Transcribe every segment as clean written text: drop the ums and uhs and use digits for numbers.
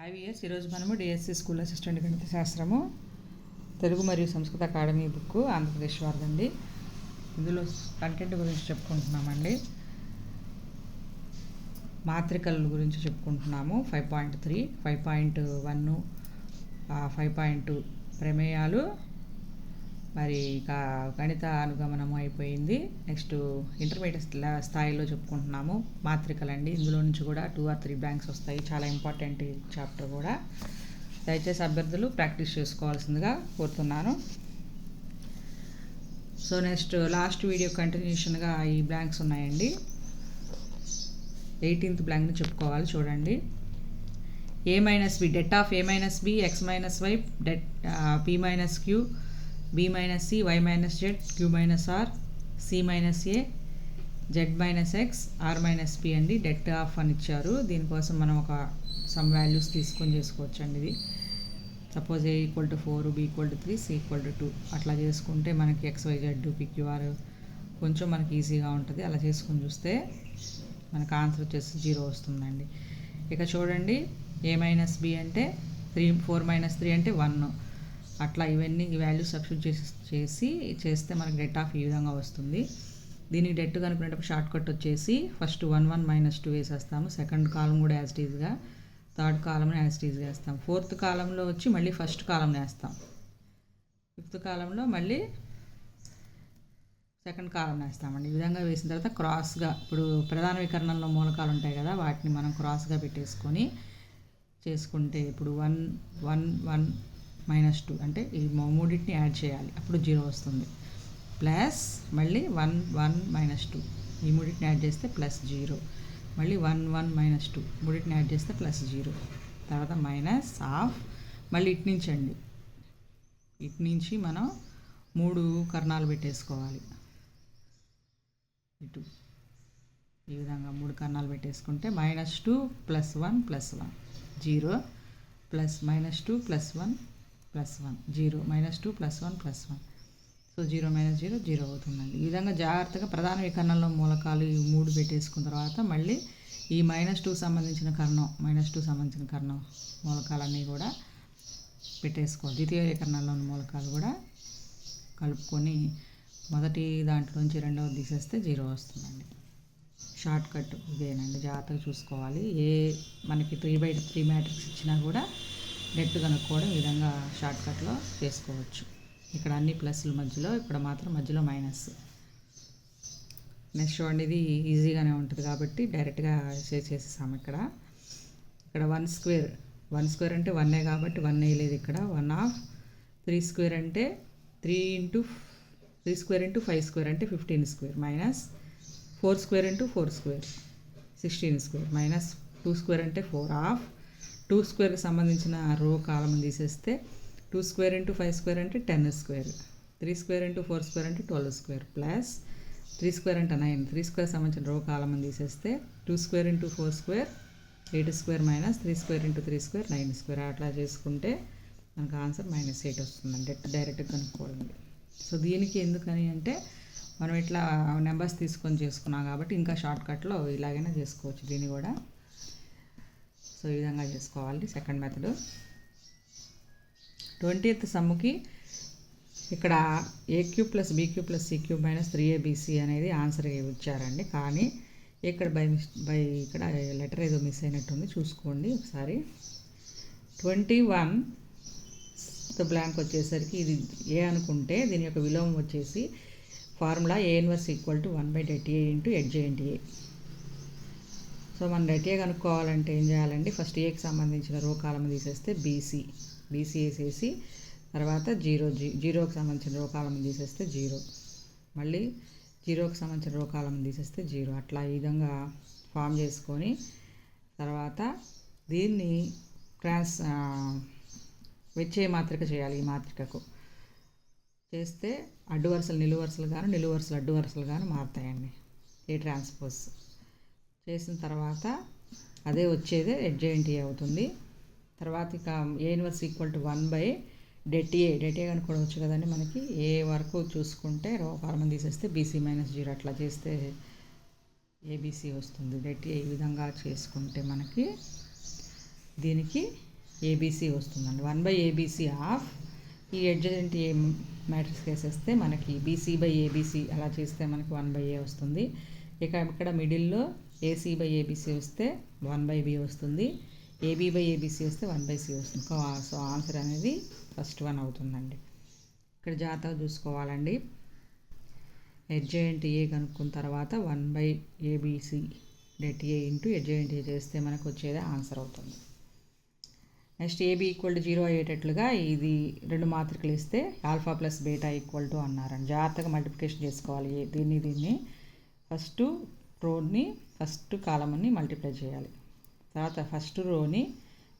IVS ఈరోజు మనము DSC school assistant గణిత శాస్త్రము తెలుగు మరియు సంస్కృత అకాడమీ బుక్ ఆంధ్రప్రదేశ్ వారిదండి. ఇందులో కంటెంట్ గురించి చెప్పుకుంటున్నామండి. మాత్రికల గురించి చెప్పుకుంటున్నాము. 5.3, 5.1, 5.2 ప్రమేయాలు, మరి ఇక గణిత అనుగమనము అయిపోయింది. నెక్స్ట్ ఇంటర్మీడియట్ స్థాయిలో చెప్పుకుంటున్నాము మాత్రికలండి. ఇందులో నుంచి కూడా 2 or 3 బ్లాంక్స్ వస్తాయి. చాలా ఇంపార్టెంట్ ఈ చాప్టర్ కూడా. దయచేసి అభ్యర్థులు ప్రాక్టీస్ చేసుకోవాల్సిందిగా కోరుతున్నాను. సో నెక్స్ట్ లాస్ట్ వీడియో కంటిన్యూషన్గా ఈ బ్లాంక్స్ ఉన్నాయండి. 18th బ్లాంక్ని చెప్పుకోవాలి. చూడండి. a-b, det of a-b, x - y, det p - q, b - c, y - z, q - r, c - a, z - x, r - p అండి. డెట్ ఆఫ్ అని ఇచ్చారు. దీనికోసం మనం ఒక సమ్ వాల్యూస్ తీసుకొని చేసుకోవచ్చు అండి. ఇది సపోజ్ a = 4, b = 3, c = 2 అట్లా చేసుకుంటే మనకి xyz pqr కొంచెం మనకి ఈజీగా ఉంటుంది. అలా చేసుకొని చూస్తే మనకు ఆన్సర్ వచ్చేసి 0 వస్తుందండి. ఇక చూడండి, a - b అంటే 4 - 3 అంటే 1. అట్లా ఇవన్నీ ఈ వాల్యూస్ సబ్స్టిట్యూట్ చేస్తే మనకి డెట్ ఆఫ్ ఈ విధంగా వస్తుంది. దీనికి డెట్ కనుక్కునేటప్పుడు షార్ట్ కట్ వచ్చేసి ఫస్ట్ 1 1 - 2 వేసేస్తాము. సెకండ్ కాలం కూడా యాజ్ ఇట్ ఈజ్గా, థర్డ్ కాలంని యాజ్ ఇట్ ఈజ్గా వేస్తాం. ఫోర్త్ కాలంలో వచ్చి మళ్ళీ ఫస్ట్ కాలంని వేస్తాం. ఫిఫ్త్ కాలంలో మళ్ళీ సెకండ్ కాలం వేస్తామండి. ఈ విధంగా వేసిన తర్వాత క్రాస్గా, ఇప్పుడు ప్రధాన వికరణంలో మూలకాలు ఉంటాయి కదా, వాటిని మనం క్రాస్గా పెట్టేసుకొని చేసుకుంటే ఇప్పుడు 1 1 1 - 2 అంటే ఈ మూడింటిని యాడ్ చేయాలి. అప్పుడు 0 వస్తుంది. ప్లస్ మళ్ళీ 1 1 - 2 ఈ మూడింటిని యాడ్ చేస్తే +0. మళ్ళీ 1 1 - 2 మూడింటిని యాడ్ చేస్తే +0. తర్వాత మైనస్ ఆఫ్, మళ్ళీ ఇటు నుంచి మనం 3 కర్ణాలు పెట్టేసుకోవాలి. ఇటు ఈ విధంగా 3 కర్ణాలు పెట్టేసుకుంటే -2 + 1 + 1 0, ప్లస్ -2 + 1 + 1 0, -2 + 1 + 1. సో 0 - 0 0 అవుతుందండి. ఈ విధంగా జాగ్రత్తగా ప్రధాన వికరణంలో మూలకాలు ఈ 3 పెట్టేసుకున్న తర్వాత మళ్ళీ ఈ -2 సంబంధించిన కర్ణం మూలకాలన్నీ కూడా పెట్టేసుకోవాలి. ద్వితీయ వికరణంలోని మూలకాలు కూడా కలుపుకొని మొదటి దాంట్లోంచి రెండవది తీసేస్తే 0 వస్తుందండి. షార్ట్ కట్ ఇదేనండి. జాగ్రత్తగా చూసుకోవాలి. మనకి 3/3 మ్యాట్రిక్స్ ఇచ్చినా కూడా నెట్ కనుక్కోవడం ఈ విధంగా షార్ట్ కట్లో చేసుకోవచ్చు. ఇక్కడ అన్ని ప్లస్లు మధ్యలో, ఇక్కడ మాత్రం మధ్యలో మైనస్. నెక్స్ట్ చూడండి, ఇది ఈజీగానే ఉంటుంది కాబట్టి డైరెక్ట్గా చేసేసాము. ఇక్కడ 1 స్క్వేర్ అంటే 1 కాబట్టి 1 వేయలేదు. ఇక్కడ 1/3² అంటే 3 × 5² అంటే 15² మైనస్ 4² × 4² 16² మైనస్ 2² అంటే 4 2² సంబంధించిన రో కాలం తీసేస్తే 2² × 5² అంటే 10², 3² × 4² అంటే 12² ప్లస్ 3² అంటే 9, 3² సంబంధించిన రో కాలం తీసేస్తే 2² × 4² 8² మైనస్ 3² × 3² 9². అట్లా చేసుకుంటే మనకు ఆన్సర్ -8 వస్తుందండి. డైరెక్ట్గా కనుక్కోవడం. సో దీనికి ఎందుకని అంటే మనం ఇట్లా నెంబర్స్ తీసుకొని చేసుకున్నాం కాబట్టి ఇంకా షార్ట్ కట్లో ఇలాగైనా చేసుకోవచ్చు దీన్ని కూడా. సో ఈ విధంగా చేసుకోవాలి. సెకండ్ మెథడ్ 20th సమ్ముకి ఇక్కడ a³ + b³ + c³ - 3abc అనేది ఆన్సర్ ఇచ్చారండి. కానీ ఇక్కడ ఇక్కడ లెటర్ ఏదో మిస్ అయినట్టుంది, చూసుకోండి ఒకసారి. 21 బ్లాంక్ వచ్చేసరికి ఇది ఏ అనుకుంటే దీని యొక్క విలోమం వచ్చేసి formula A 1 = 1/det A × HJ A. So మనం det A కనుక్కోవాలంటే ఏం చేయాలండి, ఫస్ట్ ఏకి సంబంధించిన రో కాలం తీసేస్తే బీసీ వేసేసి తర్వాత 0కి సంబంధించిన రో కాలం తీసేస్తే 0, మళ్ళీ 0కి సంబంధించిన రో కాలం తీసేస్తే 0. అట్లా ఈ విధంగా ఫామ్ చేసుకొని తర్వాత దీన్ని వచ్చే మాత్రిక చేయాలి. ఈ మాత్రికకు చేస్తే అడ్డు వరుసలు నిలువు వరుసలు గాను, నిలువు వరుసలు అడ్డు వరుసలు గాను మారుతాయండి. ఏ ట్రాన్స్పోజ్ చేసిన తర్వాత అదే వచ్చేదే HJ అవుతుంది. తర్వాత ఇక A 1 = 1/det A కనుక్కోవచ్చు కదండి. మనకి ఏ వరకు చూసుకుంటే రో కాలం తీసేస్తే BC - 0 అట్లా చేస్తే ABC వస్తుంది. det A ఈ విధంగా చేసుకుంటే మనకి దీనికి ఏబీసీ వస్తుందండి. 1/ABC ఆఫ్ ఈ అడ్జసెంట్ ఏ మ్యాట్రిక్స్ వేసేస్తే మనకి BC/ABC అలా చేస్తే మనకి 1/A వస్తుంది. ఇక ఇక్కడ మిడిల్లో AC/ABC వస్తే 1/B వస్తుంది. AB/ABC వస్తే 1/C వస్తుంది. సో ఆన్సర్ అనేది ఫస్ట్ వన్ అవుతుందండి. ఇక్కడ జాగ్రత్తగా చూసుకోవాలండి. అడ్జసెంట్ ఏ కనుక్కున్న తర్వాత 1/ABC det A into adjacent A చేస్తే మనకు వచ్చేది ఆన్సర్ అవుతుంది. నెక్స్ట్ AB = 0 అయ్యేటట్లుగా ఇది 2 మాత్రికలు ఇస్తే ఆల్ఫా ప్లస్ బీటా = అన్నారండి. జాగ్రత్తగా మల్టిప్లికేషన్ చేసుకోవాలి. దీన్ని ఫస్ట్ రోని ఫస్ట్ కాలమ్ని మల్టిప్లై చేయాలి. తర్వాత ఫస్ట్ రోని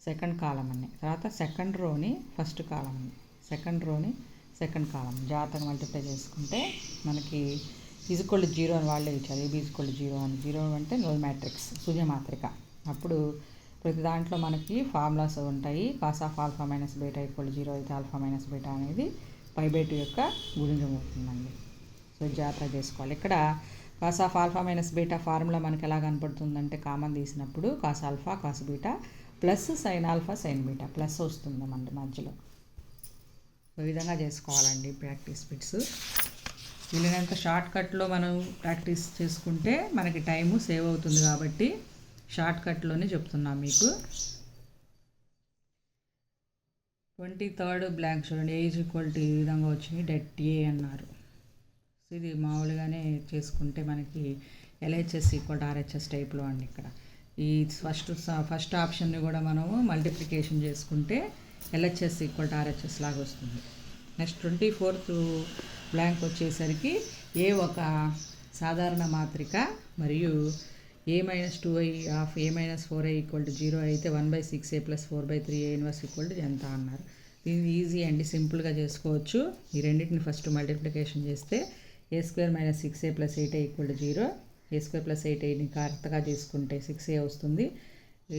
సెకండ్ కాలమ్ని, తర్వాత సెకండ్ రోని ఫస్ట్ కాలమ్ని, సెకండ్ రోని సెకండ్ కాలమ్ జాగ్రత్తగా మల్టిప్లై చేసుకుంటే మనకి =0 అని వాళ్ళే ఇచ్చారు. AB =0 అని. 0 అంటే నల్ మ్యాట్రిక్స్, శూన్య మాత్రిక. అప్పుడు ప్రతి దాంట్లో మనకి ఫార్ములాస్ ఉంటాయి. Cos of alpha minus beta = 0 అయితే ఆల్ఫా మైనస్ బీటా అనేది π/2 యొక్క గుణిజం అవుతుందండి. సో జాగ్రత్తగా చేసుకోవాలి. ఇక్కడ cos of alpha minus beta formula మనకి ఎలా కనపడుతుందంటే కామన్ తీసినప్పుడు cos alpha cos beta plus sine alpha sine beta plus వస్తుందండి మధ్యలో. ఈ విధంగా చేసుకోవాలండి ప్రాక్టీస్ బిట్స్. వీలైనంత షార్ట్ కట్లో మనం ప్రాక్టీస్ చేసుకుంటే మనకి టైము సేవ్ అవుతుంది కాబట్టి షార్ట్ కట్లోనే చెప్తున్నాం మీకు. 23rd బ్లాంక్ చూడండి. ఏజ్ ఈక్వాలిటీ ఈ విధంగా వచ్చినాయి. డెట్ ఏ అన్నారు. సో ఇది మామూలుగానే చేసుకుంటే మనకి LHS = RHS టైప్లో అండి. ఇక్కడ ఈ ఫస్ట్ ఆప్షన్ని కూడా మనము మల్టిప్లికేషన్ చేసుకుంటే LHS = RHS లాగా వస్తుంది. నెక్స్ట్ 24th బ్లాంక్ వచ్చేసరికి ఏ ఒక సాధారణ మాత్రిక మరియు A-2i ఆఫ్ A-4i = 0 అయితే 1/6a + 4/3a ఇన్వర్స్ = ఎంత అన్నారు. ఇది ఈజీ అండి, సింపుల్గా చేసుకోవచ్చు. ఈ రెండింటిని ఫస్ట్ మల్టిప్లికేషన్ చేస్తే A² - 6a + 8a = 0. A² + 8aని కరెక్ట్గా చేసుకుంటే 6a వస్తుంది.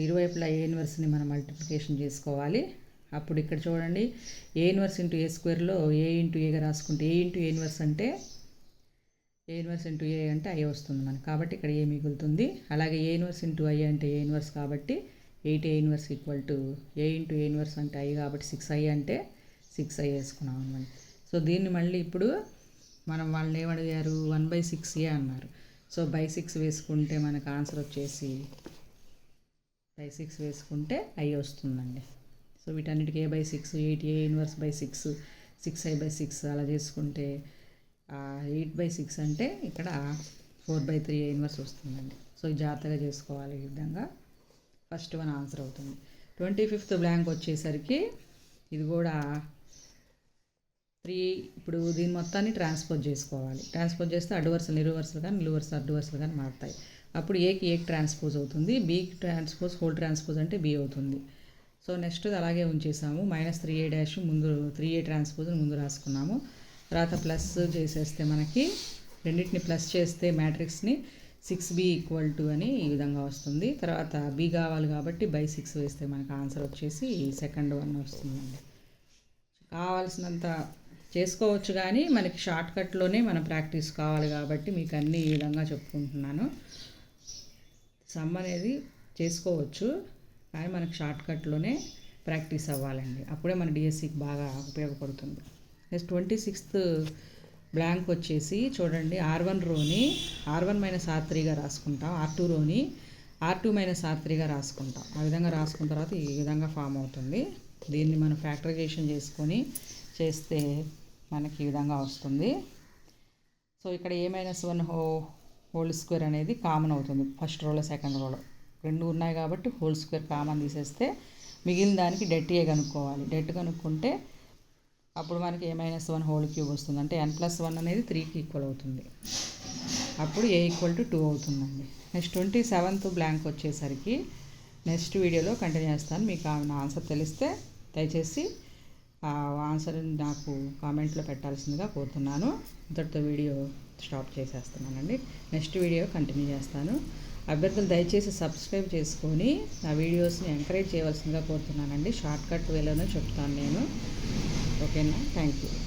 ఇరువైపులా A ఇన్వర్స్ని మనం మల్టిప్లికేషన్ చేసుకోవాలి. అప్పుడు ఇక్కడ చూడండి A ఇన్వర్స్ × A² A × Aగా రాసుకుంటే A × A ఇన్వర్స్ అంటే A ఇన్వర్స్ × A అంటే I వస్తుంది మనకి. కాబట్టి ఇక్కడ A మిగులుతుంది. అలాగే A ఇన్వర్స్ × I అంటే A ఇన్వర్స్ కాబట్టి 8A inverse = A × A inverse అంటే I కాబట్టి 6I అంటే 6I వేసుకున్నాం అనమాట. సో దీన్ని మళ్ళీ ఇప్పుడు మనం వాళ్ళని ఏమడిగారు 1/6a అన్నారు. సో /6 వేసుకుంటే మనకు ఆన్సర్ వచ్చేసి /6 వేసుకుంటే I వస్తుందండి. సో వీటన్నిటికీ A/6 8A ఇన్వర్స్ /6 6I/6 అలా చేసుకుంటే 8/6 అంటే ఇక్కడ 4/3a ఇన్వర్స్ వస్తుందండి. సో జాగ్రత్తగా చేసుకోవాలి. ఈ విధంగా ఫస్ట్ వన్ ఆన్సర్ అవుతుంది. 25th బ్లాంక్ వచ్చేసరికి ఇది కూడా 3. ఇప్పుడు దీని మొత్తాన్ని ట్రాన్స్పోజ్ చేసుకోవాలి. ట్రాన్స్పోజ్ చేస్తే అడ్డు వరుసలు నిలువు వరుసలు కానీ నిలువు వరుసలు అడ్డు వరుసలు కానీ మారుతాయి. అప్పుడు ఏకి ట్రాన్స్పోజ్ అవుతుంది. బీకి ట్రాన్స్పోజ్ హోల్ ట్రాన్స్పోజ్ అంటే B అవుతుంది. సో నెక్స్ట్ అలాగే ఉంచేసాము. -3a' ముందు 3a ట్రాన్స్పోజ్ ముందు రాసుకున్నాము. తర్వాత ప్లస్ చేసేస్తే మనకి రెండింటిని ప్లస్ చేస్తే మ్యాట్రిక్స్ని 6b = అని ఈ విధంగా వస్తుంది. తర్వాత B కావాలి కాబట్టి /6 వేస్తే మనకు ఆన్సర్ వచ్చేసి సెకండ్ వన్ వస్తుందండి. కావాల్సినంత చేసుకోవచ్చు కానీ మనకి షార్ట్ కట్లోనే మన ప్రాక్టీస్ కావాలి కాబట్టి మీకు అన్నీ ఈ విధంగా చెప్పుకుంటున్నాను. సమ్ అనేది చేసుకోవచ్చు కానీ మనకు షార్ట్ కట్లోనే ప్రాక్టీస్ అవ్వాలండి. అప్పుడే మన డిఎస్సికి బాగా ఉపయోగపడుతుంది. నెక్స్ట్ 26th బ్లాంక్ వచ్చేసి చూడండి. R1 రోని R1 - R3గా రాసుకుంటాం. R2 రోని R2 - R3గా రాసుకుంటాం. ఆ విధంగా రాసుకున్న తర్వాత ఈ విధంగా ఫామ్ అవుతుంది. దీన్ని మనం ఫ్యాక్టరైజేషన్ చేసుకొని చేస్తే మనకి ఈ విధంగా వస్తుంది. సో ఇక్కడ A-1 హోల్ స్క్వేర్ అనేది కామన్ అవుతుంది. ఫస్ట్ రోలో సెకండ్ రోలో 2 ఉన్నాయి కాబట్టి హోల్ స్క్వేర్ కామన్ తీసేస్తే మిగిలిన దానికి డెట్ ఏ కనుక్కోవాలి. డెట్ కనుక్కుంటే అప్పుడు మనకి A-1 హోల్ క్యూబ్ వస్తుంది. అంటే n+1 అనేది 3కి ఈక్వల్ అవుతుంది. అప్పుడు A = 2 అవుతుందండి. నెక్స్ట్ 27th బ్లాంక్ వచ్చేసరికి నెక్స్ట్ వీడియోలో కంటిన్యూ చేస్తాను. మీకు ఆన్సర్ తెలిస్తే దయచేసి ఆన్సర్ నాకు కామెంట్లో పెట్టాల్సిందిగా కోరుతున్నాను. ఇంతటితో వీడియో స్టాప్ చేసేస్తున్నానండి. నెక్స్ట్ వీడియో కంటిన్యూ చేస్తాను. అభ్యర్థులు దయచేసి సబ్స్క్రైబ్ చేసుకొని నా వీడియోస్ని ఎంకరేజ్ చేయవలసిందిగా కోరుతున్నానండి. షార్ట్ కట్ వేలోనే చెప్తాను నేను. ఓకేనా? Thank you.